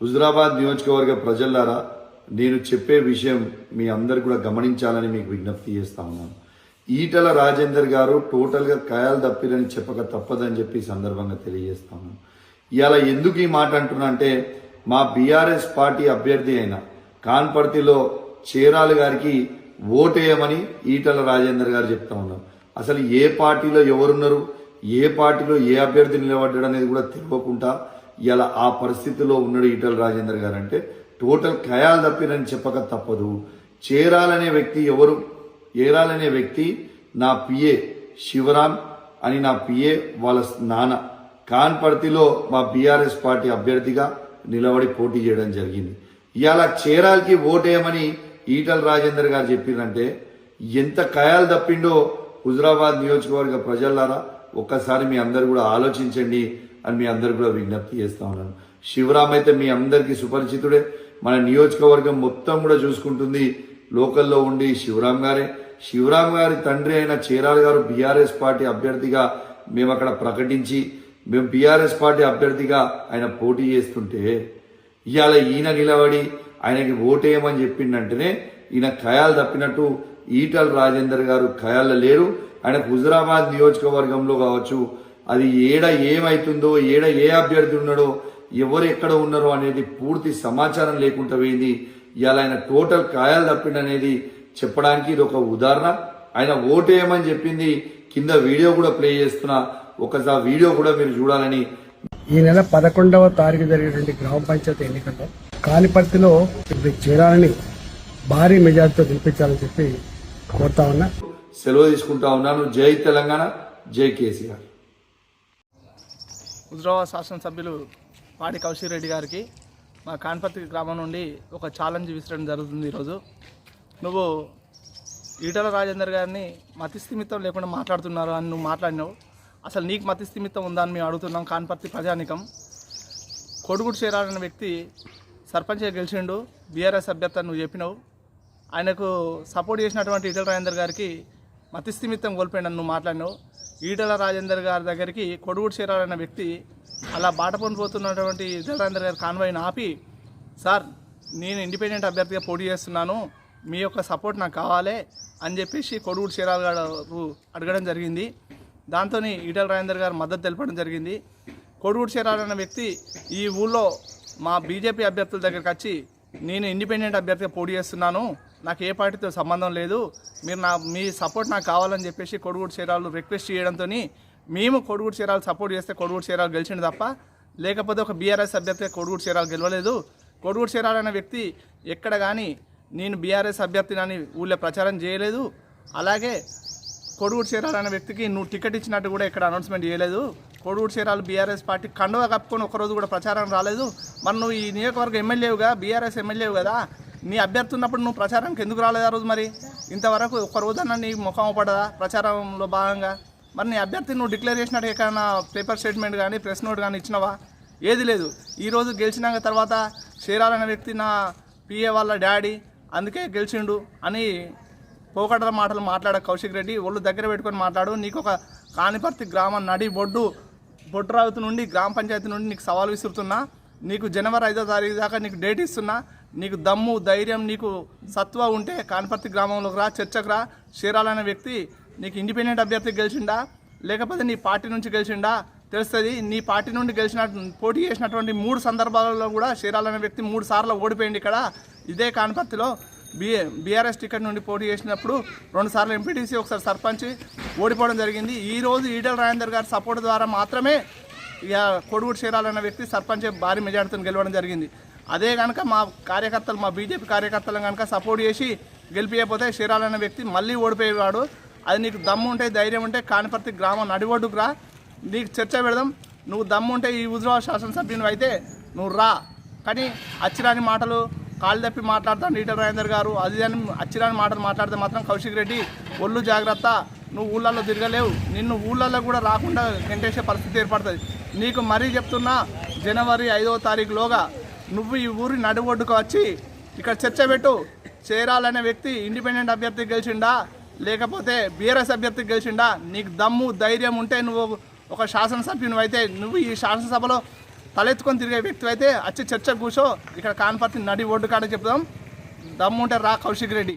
హుజురాబాద్ నియోజకవర్గ ప్రజలారా, నేను చెప్పే విషయం మీ అందరు కూడా గమనించాలని మీకు విజ్ఞప్తి చేస్తా ఉన్నాను. ఈటల రాజేందర్ గారు టోటల్గా కాయాలు తప్పిరని చెప్పక తప్పదని చెప్పి సందర్భంగా తెలియజేస్తా ఉన్నాను. ఇవాళ ఎందుకు ఈ మాట అంటున్నా అంటే, మా బీఆర్ఎస్ పార్టీ అభ్యర్థి అయిన కాన్పర్తిలో చేరాల గారికి ఓటేయమని ఈటల రాజేందర్ గారు చెప్తా ఉన్నారు. అసలు ఏ పార్టీలో ఎవరున్నారు, ఏ పార్టీలో ఏ అభ్యర్థి నిలబడ్డాడు అనేది కూడా తెలియకుండా ఇలా ఆ పరిస్థితిలో ఉన్నాడు ఈటల రాజేందర్ గారు. అంటే టోటల్ ఖయాలు తప్పిరని చెప్పక తప్పదు. చేరాలనే వ్యక్తి ఎవరు? ఏరాలనే వ్యక్తి నా పిఏ శివరాం అని, నా పిఏ వాళ్ళ నాన్న కాన్పర్తిలో మా బీఆర్ఎస్ పార్టీ అభ్యర్థిగా నిలబడి పోటీ చేయడం జరిగింది. ఇవాళ చేరాలకి ఓటేయమని ఈటల రాజేందర్ గారు చెప్పిరంటే ఎంత ఖయాలు తప్పిండో హుజురాబాద్ నియోజకవర్గ ప్రజలారా ఒక్కసారి మీ అందరు కూడా ఆలోచించండి అని మీ అందరు కూడా విజ్ఞప్తి చేస్తా ఉన్నాను. శివరాం అయితే మీ అందరికీ సుపరిచితుడే. మన నియోజకవర్గం మొత్తం కూడా చూసుకుంటుంది లోకల్లో ఉండి శివరాం గారే. శివరాం గారి తండ్రి అయిన చేరాల గారు బీఆర్ఎస్ పార్టీ అభ్యర్థిగా మేము అక్కడ ప్రకటించి మేము బీఆర్ఎస్ పార్టీ అభ్యర్థిగా ఆయన పోటీ చేస్తుంటే ఇవాళ ఈయన నిలబడి ఆయనకి ఓటేయమని చెప్పిండంటేనే ఈయన ఖయాలు తప్పినట్టు. ఈటల రాజేందర్ గారు ఖయాల్లో లేరు. ఆయన హుజురాబాద్ నియోజకవర్గంలో కావచ్చు, అది ఏడ ఏమైతుందో, ఏడ ఏ అభ్యర్థి ఉన్నాడో, ఎవరు ఎక్కడ ఉన్నారో అనేది పూర్తి సమాచారం లేకుండా పోయింది. ఇవాళ ఆయన టోటల్ ఖయాలు తప్పిండనేది చెప్పడానికి ఇది ఒక ఉదాహరణ. ఆయన ఓటేయమని చెప్పింది కింద వీడియో కూడా ప్లే చేస్తున్నా, ఒకసారి వీడియో కూడా మీరు చూడాలని. ఈ నెల 11వ తారీఖు జరిగినటువంటి గ్రామ పంచాయతీ ఎన్నికల్లో కానిపర్తిలో చేరాలని భారీ మెజార్టీతో గెలిపించాలని చెప్పి కోరుతా ఉన్నా. సెలవు తీసుకుంటా ఉన్నాను. జై తెలంగాణ, జై కేసీఆర్. హుజురాబాద్ శాసనసభ్యులు పాడి కౌశిక్ రెడ్డి గారికి మా కాన్పర్తి గ్రామం నుండి ఒక ఛాలెంజ్ విసరడం జరుగుతుంది. ఈరోజు నువ్వు ఈటల రాజేందర్ గారిని మతిస్థిమితం లేకుండా మాట్లాడుతున్నారు అని నువ్వు మాట్లాడినావు. అసలు నీకు మతిస్థిమితం ఉందా అని మేము అడుగుతున్నాం. కాన్పర్తి ప్రజానికం కొడుగుడు చేరాలన్న వ్యక్తి సర్పంచ్గా గెలిచిండు, బీఆర్ఎస్ అభ్యర్థి నువ్వు చెప్పినావు. ఆయనకు సపోర్ట్ చేసినటువంటి ఈటల రాజేందర్ గారికి మతిస్థిమితం కోల్పోయిందని నువ్వు మాట్లాడినావు. ఈటల రాజేందర్ గారి దగ్గరికి కొడుగుడు చేరాలన్న వ్యక్తి అలా బాటపొని పోతున్నటువంటి ఈటల రాజేందర్ గారి కాన్వాయ్ని ఆపి, సార్ నేను ఇండిపెండెంట్ అభ్యర్థిగా పోటీ చేస్తున్నాను, మీ యొక్క సపోర్ట్ నాకు కావాలి అని చెప్పేసి కొడుగుడు చేరాల గారు అడగడం జరిగింది. దాంతో ఈటల రాజేందర్ గారు మద్దతు తెలపడం జరిగింది. కొడుగుడు చేరాలన్న వ్యక్తి ఈ ఊళ్ళో మా బీజేపీ అభ్యర్థుల దగ్గరికి వచ్చి, నేను ఇండిపెండెంట్ అభ్యర్థిగా పోటీ చేస్తున్నాను, నాకు ఏ పార్టీతో సంబంధం లేదు, మీరు మీ సపోర్ట్ నాకు కావాలని చెప్పేసి కొడుగుడు చేరాలు రిక్వెస్ట్ చేయడంతో మేము కొడుగుడు చేరాలు సపోర్ట్ చేస్తే కొడుగుడు చేరాలు గెలిచిండు తప్ప, లేకపోతే ఒక బీఆర్ఎస్ అభ్యర్థిగా కొడుగుడు చేరాలు గెలవలేదు. కొడుగుడు చేరాలన్న వ్యక్తి ఎక్కడ కానీ నేను బీఆర్ఎస్ అభ్యర్థిని ఊళ్ళో ప్రచారం చేయలేదు. అలాగే కొడుగుడు చేరాలన్న వ్యక్తికి నువ్వు టికెట్ ఇచ్చినట్టు కూడా ఇక్కడ అనౌన్స్మెంట్ చేయలేదు. కొడుగుడు చేరాలు బీఆర్ఎస్ పార్టీ కండువా కప్పుకొని ఒకరోజు కూడా ప్రచారం రాలేదు. మరి నువ్వు ఈ నియోజకవర్గ ఎమ్మెల్యేవుగా, బీఆర్ఎస్ ఎమ్మెల్యేవు కదా, నీ అభ్యర్థి ఉన్నప్పుడు నువ్వు ప్రచారానికి ఎందుకు రాలేదు ఆ రోజు? మరి ఇంతవరకు ఒక్క రోజన్నా నీ ముఖం పడదా ప్రచారంలో భాగంగా? మరి నీ అభ్యర్థి నువ్వు డిక్లేర్ చేసినట్టు ఎక్కడైనా పేపర్ స్టేట్మెంట్ కానీ ప్రెస్ నోట్ కానీ ఇచ్చినావా? ఏది లేదు. ఈరోజు గెలిచినాక తర్వాత చేరాలన్న వ్యక్తి నా పిఏ వాళ్ళ డాడీ అందుకే గెలిచిండు అని పోకటల మాటలు మాట్లాడ కౌశిక్ రెడ్డి, ఒళ్ళు దగ్గర పెట్టుకొని మాట్లాడు. నీకు ఒక కానిపర్తి గ్రామం నడి బొడ్డురావుతు నుండి గ్రామ పంచాయతీ నుండి నీకు సవాల్ విసురుతున్నా. నీకు జనవరి 5వ తారీఖు దాకా నీకు డేట్ ఇస్తున్నా. నీకు దమ్ము ధైర్యం నీకు సత్వ ఉంటే కానిపర్తి గ్రామంలోకి రా, చర్చకు రా. చేరాలనే వ్యక్తి నీకు ఇండిపెండెంట్ అభ్యర్థి గెలిచిండా లేకపోతే నీ పార్టీ నుంచి గెలిచిండా తెలుస్తుంది. నీ పార్టీ నుండి పోటీ చేసినటువంటి 3 సందర్భాలలో కూడా చేరాలనే వ్యక్తి 3 సార్లు ఓడిపోయింది. ఇక్కడ ఇదే కానిపర్తిలో బీఆర్ఎస్ టికెట్ నుండి పోటీ చేసినప్పుడు 2 సార్లు ఎంపీటీసీ, ఒకసారి సర్పంచ్ ఓడిపోవడం జరిగింది. ఈరోజు ఈటల రాజేందర్ గారి సపోర్ట్ ద్వారా మాత్రమే ఇక కొడుగుడు చేరాలన్న వ్యక్తి సర్పంచ్ భారీ మెజార్టీతో గెలవడం జరిగింది. అదే కనుక మా కార్యకర్తలు, మా బీజేపీ కార్యకర్తలను కనుక సపోర్ట్ చేసి గెలిపియకపోతే చేరాలన్న వ్యక్తి మళ్ళీ ఓడిపోయేవాడు. అది నీకు దమ్ము ఉంటే, ధైర్యం ఉంటే కానిపర్తి గ్రామం నడిబొడ్డుకు రా, నీకు చర్చ పెడదాం. నువ్వు దమ్ము ఉంటే ఈ హుజురాబాద్ శాసనసభ్యుని అయితే నువ్వు రా. కానీ అచ్చిరాని మాటలు కాళ్ళు తప్పి మాట్లాడతాను ఈటల రాజేందర్ గారు, అది అని అచ్చిరాని మాటలు మాట్లాడితే మాత్రం కౌశిక్ రెడ్డి ఒళ్ళు జాగ్రత్త. నువ్వు ఊళ్ళల్లో తిరగలేవు, నిన్ను ఊళ్ళల్లో కూడా రాకుండా గెంటేసే పరిస్థితి ఏర్పడుతుంది. నీకు మరీ చెప్తున్నా, జనవరి 5వ తారీఖులోగా నువ్వు ఈ ఊరి నడిబొడ్డుకు వచ్చి ఇక్కడ చర్చ పెట్టు. చేరాలనే వ్యక్తి ఇండిపెండెంట్ అభ్యర్థి గెలిచిండా లేకపోతే బీఆర్ఎస్ అభ్యర్థి గెలిచిండా? నీకు దమ్ము ధైర్యం ఉంటే నువ్వు ఒక శాసనసభ్యుని అయితే నువ్వు ఈ శాసనసభలో తలెత్తుకొని తిరిగే వ్యక్తి అయితే వచ్చి చర్చకు కూర్చో, ఇక్కడ కాన్పర్తి నడి ఒడ్డు కాడ చెప్దాం, దమ్ముంటే రా కౌశిక్ రెడ్డి.